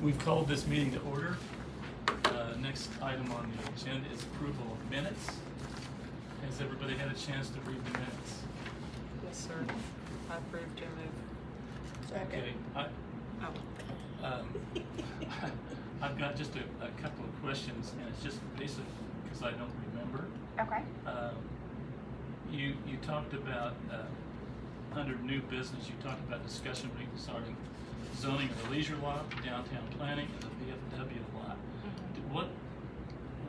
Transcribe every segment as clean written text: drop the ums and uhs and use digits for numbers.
We've called this meeting to order. Next item on the agenda is approval of minutes. Has everybody had a chance to read the minutes? Yes, sir. I approve to move. Okay, Oh. I've got just a couple of questions, and it's just basic because I don't remember. Okay. You talked about, under new business, you talked about discussion regarding zoning of the leisure lot, downtown planning, and the VFW lot.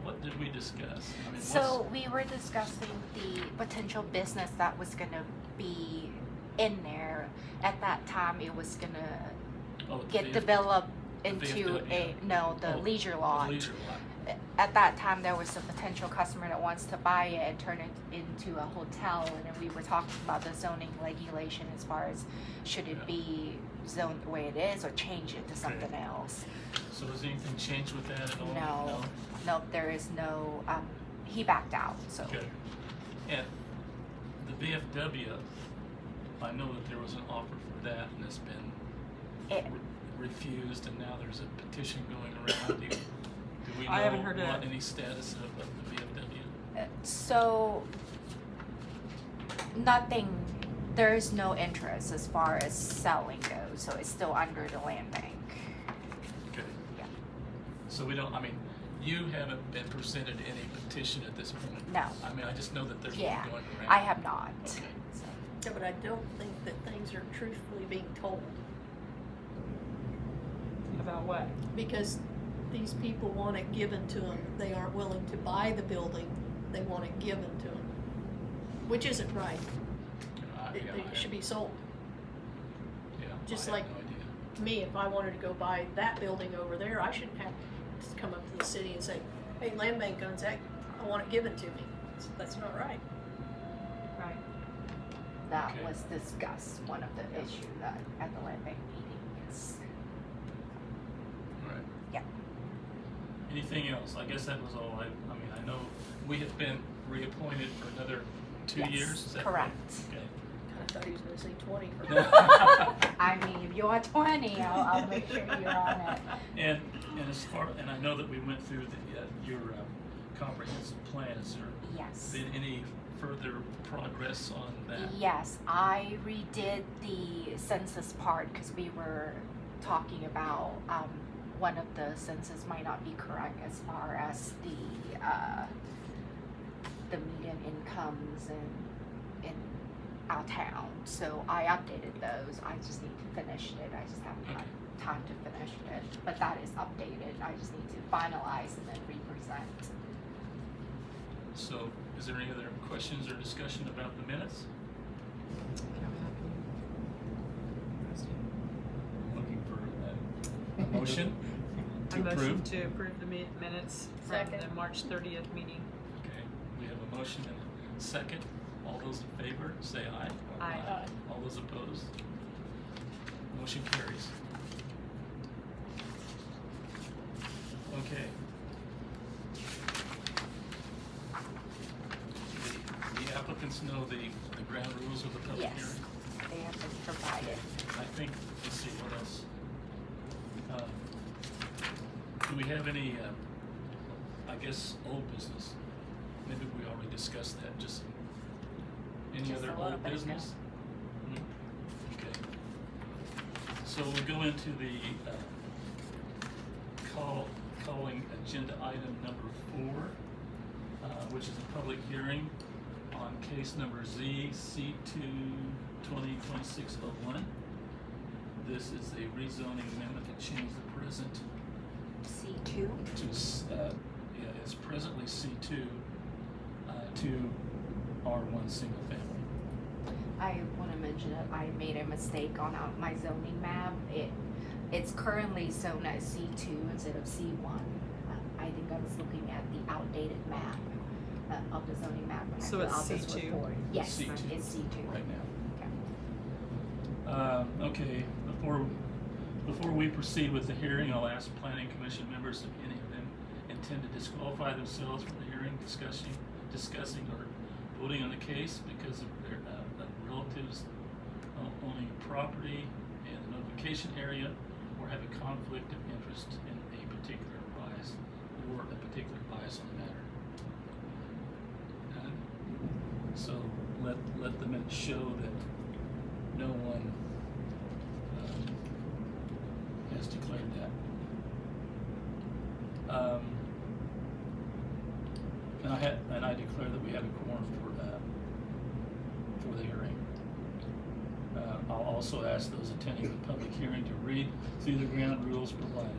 What did we discuss? I mean, So we were discussing the potential business that was gonna be in there. At that time, it was gonna get developed into the leisure lot. The leisure lot. At that time, there was a potential customer that wants to buy it and turn it into a hotel, and then we were talking about the zoning regulation as far as should it be zoned the way it is or change it to something else. So has anything changed with that at all? No, there is no. He backed out. So. Okay. And the VFW, I know that there was an offer for that, and it's been refused, and now there's a petition going around. Do we know I haven't heard what of any status of the VFW? So nothing. There is no interest as far as selling goes. So it's still under the land bank. Okay. Yeah. So we don't. I mean, you haven't been presented any petition at this point. No. I mean, I just know that there's Yeah, one going around. I have not. Okay. So. Yeah, but I don't think that things are truthfully being told, About what? because these people want it given to them. They aren't willing to buy the building, they want it given to them, which isn't right. It should be sold. Yeah. just I like- have no idea. Me, if I wanted to go buy that building over there, I shouldn't have to come up to the city and say, hey, land bank owns that, I want it given to me. That's not right. Right. That Okay. was discussed. One of the issues that at the land bank meeting. Yes. Right. Yeah. Anything else? I guess that was all. I mean, I know we have been reappointed for another 2 Yes, years. Is that correct. Okay. I thought he was gonna say 20 for I mean, if you're 20, I'll make sure you're on it. And as far, and I know that we went through your comprehensive plan. Has there Yes. been any further progress on that? Yes, I redid the census part because we were talking about one of the census might not be correct as far as the median incomes in our town. So I updated those. I just need to finish it. I just haven't had time to finish it. But that is updated. I just need to finalize and then represent. So, is there any other questions or discussion about the minutes? Looking for a motion I to motion approve. to approve the minutes from Second. the March 30th meeting. Okay, we have a motion and a second. All those in favor, say aye. Aye. Aye. All those opposed? Motion carries. Okay. The applicants know the ground rules of the public Yes. hearing? They have been provided. I think, let's see, what else? Do we have any, I guess, old business? Maybe we already discussed that, just any Just other a little old bit ago. business? Okay. So we'll go into the calling agenda item number 4, which is a public hearing on case number ZC2 2026-01. This is a rezoning amendment to change the present C2. to, it's presently C2 to R1 single family. I want to mention that I made a mistake on my zoning map. It's currently zoned as C2 instead of C1. I think I was looking at the outdated map of the zoning map. When So I it's filled out this C2? report. Yes, C2 it's C2. right now. Okay. Okay, before we proceed with the hearing, I'll ask planning commission members if any of them intend to disqualify themselves from the hearing, discussing or voting on the case because of their relatives owning property in the notification area or have a conflict of interest interest in a particular bias or a particular bias on the matter. So let the minutes show that no one has declared that. And I declare that we have a quorum for the hearing. I'll also ask those attending the public hearing to read through the ground rules provided.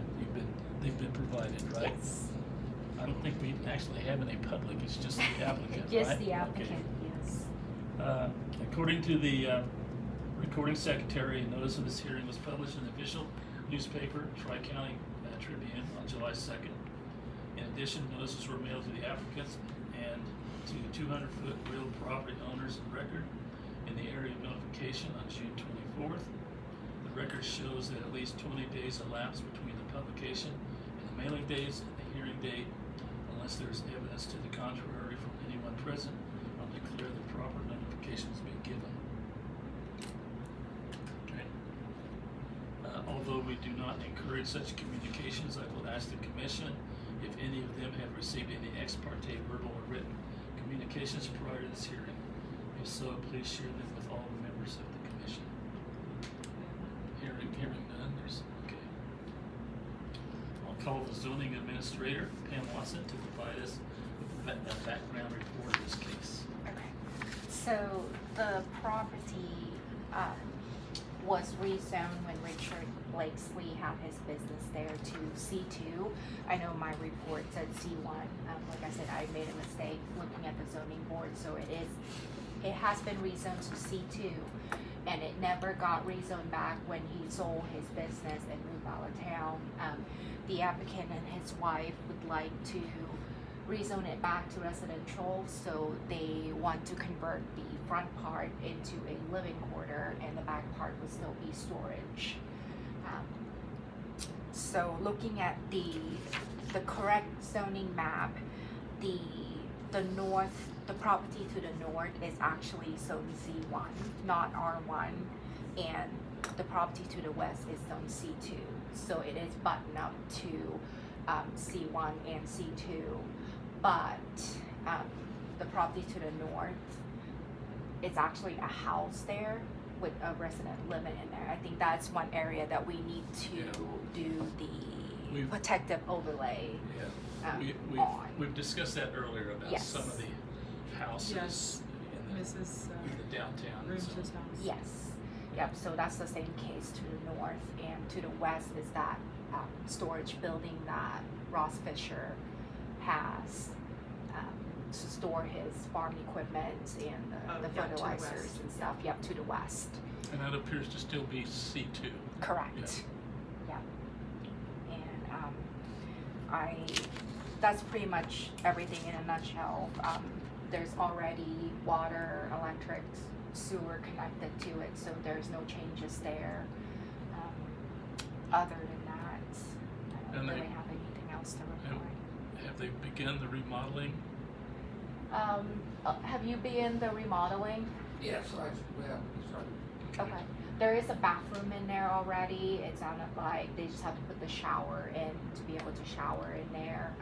They've been provided, right? Yes. I don't think we actually have any public, it's just the applicant, right? Just the applicant, yes. According to the recording secretary, a notice of this hearing was published in the official newspaper, Tri-County Tribune, on July 2nd. In addition, notices were mailed to the applicants and to 200-foot real property owners of record in the area of notification on June 24th. The record shows that at least 20 days elapsed between the publication and the mailing dates and the hearing date. Unless there is evidence to the contrary from anyone present, I'll declare the proper notification has been given. Okay. Although we do not encourage such communications, I will ask the commission if any of them have received any ex parte verbal or written communications prior to this hearing. If so, please share them with all the members of the commission. Hearing none, okay. I'll call the zoning administrator, Pam Watson, to provide us with a background report of this case. Okay. So the property was rezoned when Richard Blakesley had his business there to C2. I know my report said C1. Like I said, I made a mistake looking at the zoning board, so it has been rezoned to C2, and it never got rezoned back when he sold his business and moved out of town. The applicant and his wife would like to rezone it back to residential, so they want to convert the front part into a living quarter, and the back part would still be storage. So looking at the correct zoning map, the property to the north is actually zone C1, not R1, and the property to the west is zone C2. So it is buttoned up to C1 and C2, but the property to the north, it's actually a house there with a resident living in there. I think that's one area that we need to do the protective overlay. On. We've discussed that earlier about Yes. some of the houses Yes. in Mrs. the downtown. Rooms' zone. house. Yes. Yep. So that's the same case to the north, and to the west is that storage building that Ross Fisher has to store his farm equipment and the to the fertilizers west. and stuff. Yep, to the west. And that appears to still be C2. Correct. Yeah. And that's pretty much everything in a nutshell. There's already water, electric, sewer connected to it, so there's no changes there. Other than that, I don't And really they- have anything else to report. Have they begun the remodeling? Have you been the remodeling? Yes, we started. Okay. There is a bathroom in there already. It sounded like they just have to put the shower in to be able to shower in there.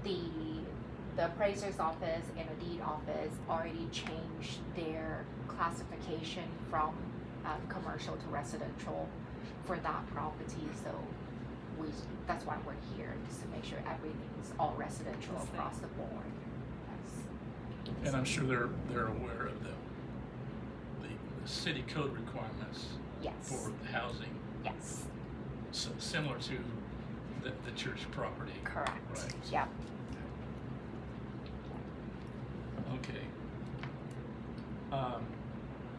The appraiser's office and the deed office already changed their classification from commercial to residential for that property. So that's why we're here, just to make sure everything's all residential Yes, they- across the board. Yes. And I'm sure they're aware of the city code requirements Yes. for housing, Yes. so similar to the church property. Correct. Right. Yep. Okay.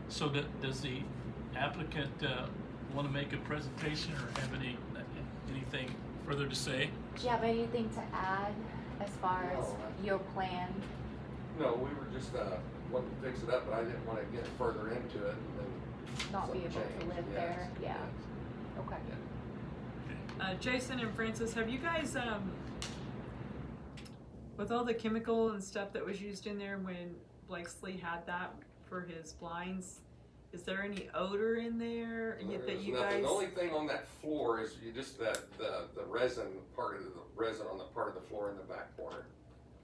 So does the applicant want to make a presentation or have anything further to say? Do you have anything to add as far as No, your plan? No, we were just, wanting to fix it up, but I didn't wanna get further into it and then. Not be able something to changed. live Yes, there? Yeah. yes. Okay. Jason and Francis, have you guys, with all the chemical and stuff that was used in there when Blakesley had that for his blinds, Is there any odor in there that There's you nothing. guys? The only thing on that floor is you just the resin part of the resin on the part of the floor in the back corner.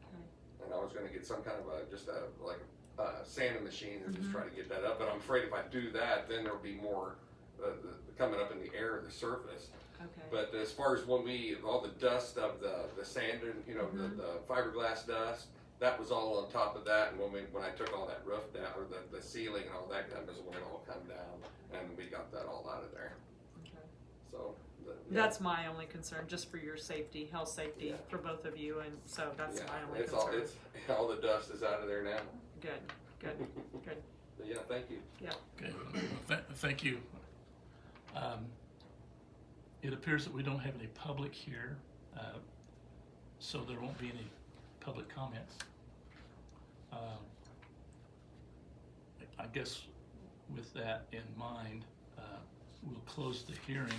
Okay. And I was gonna get some kind of a sanding machine and just Mhm. try to get that up, but I'm afraid if I do that, then there'll be more coming up in the air of the surface. Okay. But as far as all the dust of the sand and, Mhm. the fiberglass dust, that was all on top of that, and when I took all that roof down, or the ceiling and all that, that was when it all come down, and we got that all out of there, Okay. so. That's my only concern, just for your safety, health safety Yeah. for both of you, and so that's Yeah, my only it's concern. all the dust is out of there now. Good, good, good. But yeah, thank you. Okay, thank you. It appears that we don't have any public here, so there won't be any public comments. I guess with that in mind, we'll close the hearing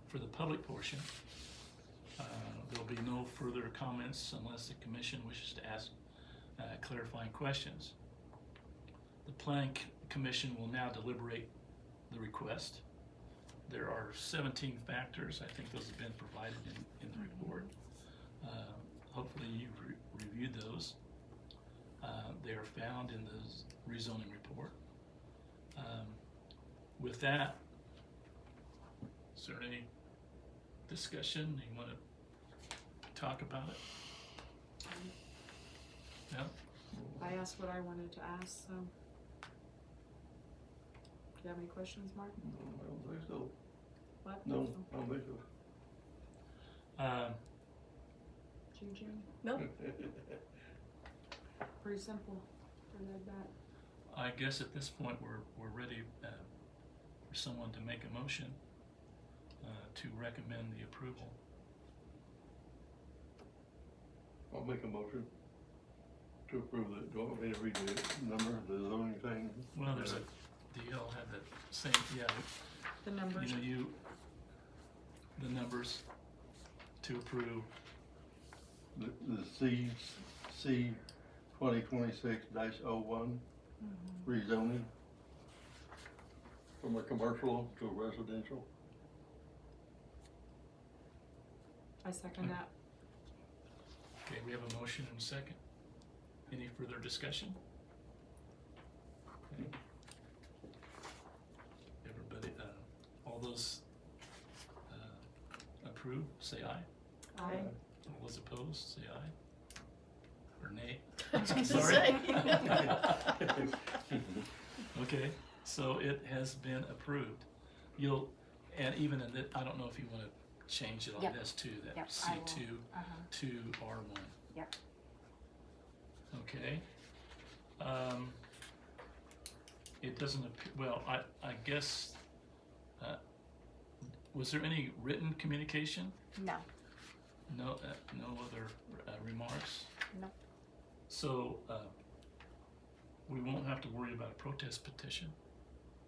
for the public portion. There'll be no further comments unless the commission wishes to ask clarifying questions. The planning commission will now deliberate the request. There are 17 factors. I think those have been provided in the report. Hopefully you've reviewed those. They are found in the rezoning report. With that, is there any discussion you want to talk about it? No? I asked what I wanted to ask, so. Do you have any questions, Mark? No, I don't think so. What? No, I don't think so. Eugene? No, Pretty simple. Read that. I guess at this point we're ready for someone to make a motion to recommend the approval. I'll make a motion to approve it. Do you want me to read the number, the zoning thing? Well, there's do you all have that same, yeah, The numbers. the numbers to approve. The C 2026-01 rezoning from a commercial to a residential. I second that. Okay, we have a motion and a second. Any further discussion? Okay. Everybody, all those approve, say aye. Aye. All those opposed, say aye. Or nay. I was gonna Sorry. say. Okay, so it has been approved. And even in that, I don't know if you wanna change it on Yep. this too, that Yep, C I will. two to R1. Yep. Okay. It doesn't appear, well, I guess, was there any written communication? No, No, no other remarks? no. So, we won't have to worry about a protest petition?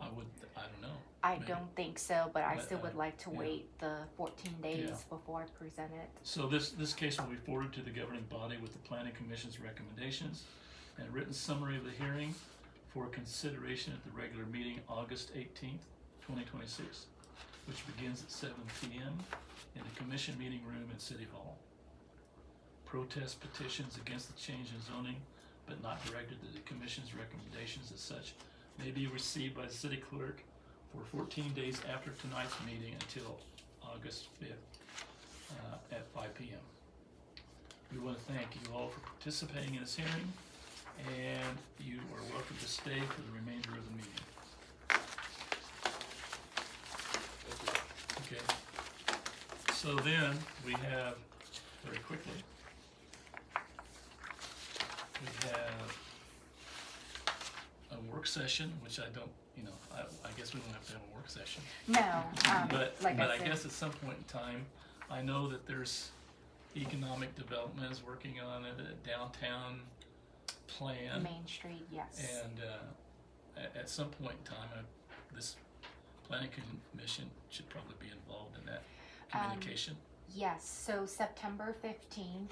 I don't know. I Maybe. don't think so, but I But, still would like to yeah. wait the 14 days Yeah. before I present it. So this case will be forwarded to the governing body with the planning commission's recommendations and a written summary of the hearing for consideration at the regular meeting August 18th, 2026, which begins at 7 p.m. in the commission meeting room in City Hall. Protest petitions against the change in zoning, but not directed to the commission's recommendations as such, may be received by the city clerk for 14 days after tonight's meeting until August 5th at 5 p.m. We want to thank you all for participating in this hearing, and you are welcome to stay for the remainder of the meeting. Okay. So then we have, very quickly, we have a work session, which I don't, I guess we don't have to have a work session. No, But like I I said, guess at some point in time, I know that there's economic development is working on a downtown plan. Main Street, yes. And at some point in time, this planning commission should probably be involved in that communication. Yes, so September 15th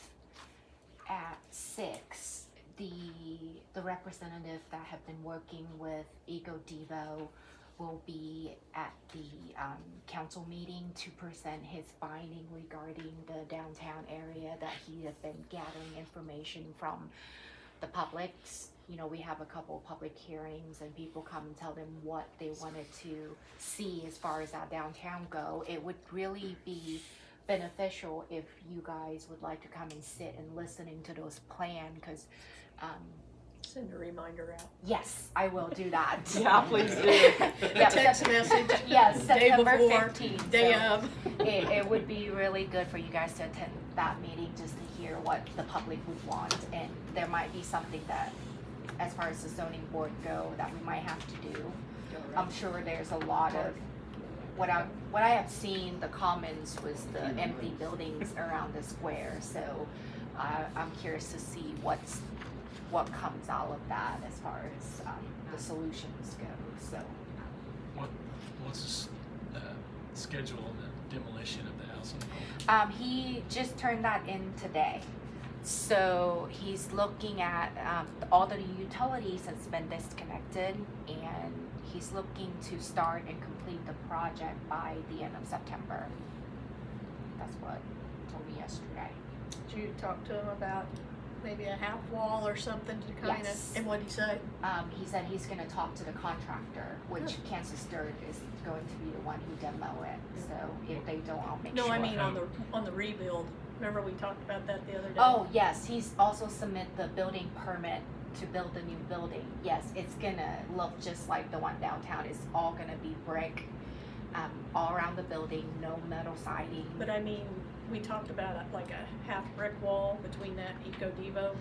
at 6, the representative that have been working with EcoDevo will be at the council meeting to present his finding regarding the downtown area that he had been gathering information from the publics. You know, we have a couple of public hearings and people come and tell them what they wanted to see as far as our downtown go. It would really be beneficial if you guys would like to come and sit and listening to those plans, because Send a reminder out. yes, I will do that. Yeah, please do. Yeah, A text message. Yes, Day September before, 15th. Day so of. it would be really good for you guys to attend that meeting just to hear what the public would want, and there might be something that, as far as the zoning board go, that we might have to do. I'm sure there's a lot of, what I have seen, the comments was the empty buildings around the square, so I'm curious to see what comes out of that as far as the solutions go, so. What's the schedule of the demolition of the house on the corner? He just turned that in today. So he's looking at all the utilities that's been disconnected, and he's looking to start and complete the project by the end of September. That's what he told me yesterday. Did you talk to him about maybe a half wall or something to kind of, Yes. and what'd he say? He said he's gonna talk to the contractor, which Kansas Dirt is going to be the one who demo it. So if they don't, I'll make sure. No, I mean on the rebuild. Remember we talked about that the other day? Oh, yes, he's also submit the building permit to build the new building. Yes, it's gonna look just like the one downtown. It's all gonna be brick, all around the building, no metal siding. But I mean, we talked about like a half brick wall between that EcoDevo,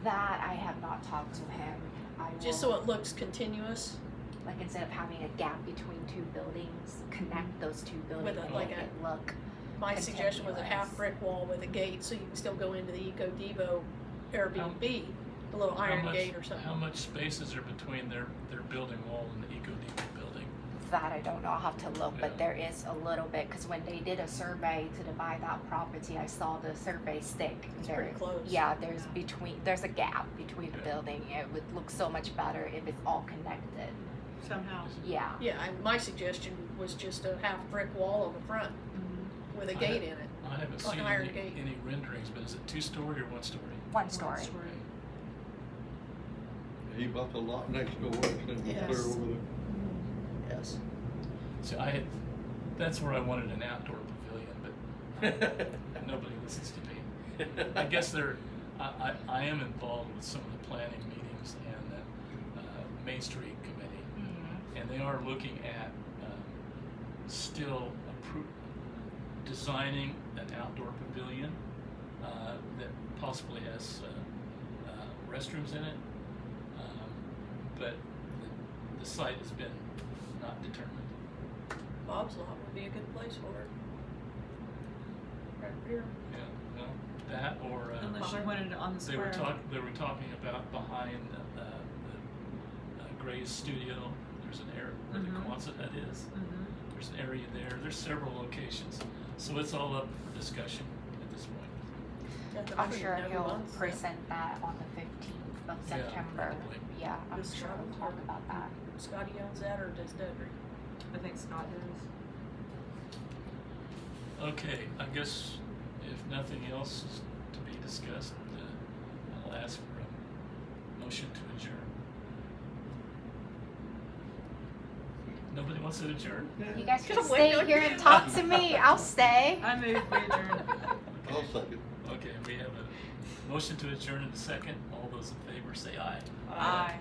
That I have not talked to him. I will, just so it looks continuous. like, instead of having a gap between two buildings, connect those two buildings With a- and like make a- it look. My suggestion was a half Continuous. brick wall with a gate, so you can still go into the EcoDevo Airbnb, a little iron gate or something. How much space is there between their building wall and the EcoDepot building? That I don't know. I'll have to look, Yeah. but there is a little bit, because when they did a survey to buy that property, I saw the survey stick. It's pretty close. Yeah, there's a gap between the Yeah. building. It would look so much better if it's all connected. Somehow. Yeah. Yeah, my suggestion was just a half brick wall on the front with a gate in it. I haven't Like seen an iron any, gate. any renderings, but is it 2-story or 1-story? One story. He bought the lot next door, and then Yes. clear over there. Yes. So that's where I wanted an outdoor pavilion, but nobody listens to me. I guess I am involved with some of the planning meetings and the Main Street Committee, and they are looking at still designing an outdoor pavilion that possibly has restrooms in it, but the site has been not determined. Bob's lot would be a good place for it. Right here. Yeah, well, that or Unless you wanted it on the they were square. talking about behind the Gray's studio. There's an area where the Quonset hut is. Mhm. There's an area there. There's several locations, so it's all up for discussion at this point. Not that I I'm don't sure even know who he'll owns that. present that on the 15th of Yeah, September. probably. Yeah, I'm Does sure Scott we'll own talk it? about that. Scotty owns that, or does Dudley? I think Scott does. Okay, I guess if nothing else is to be discussed, I'll ask for a motion to adjourn. Nobody wants to adjourn? You guys can Just wait stay on here you. and talk to me. I'll stay. I move we adjourn. I'll second. Okay, we have a motion to adjourn in a second. All those in favor say aye. Aye.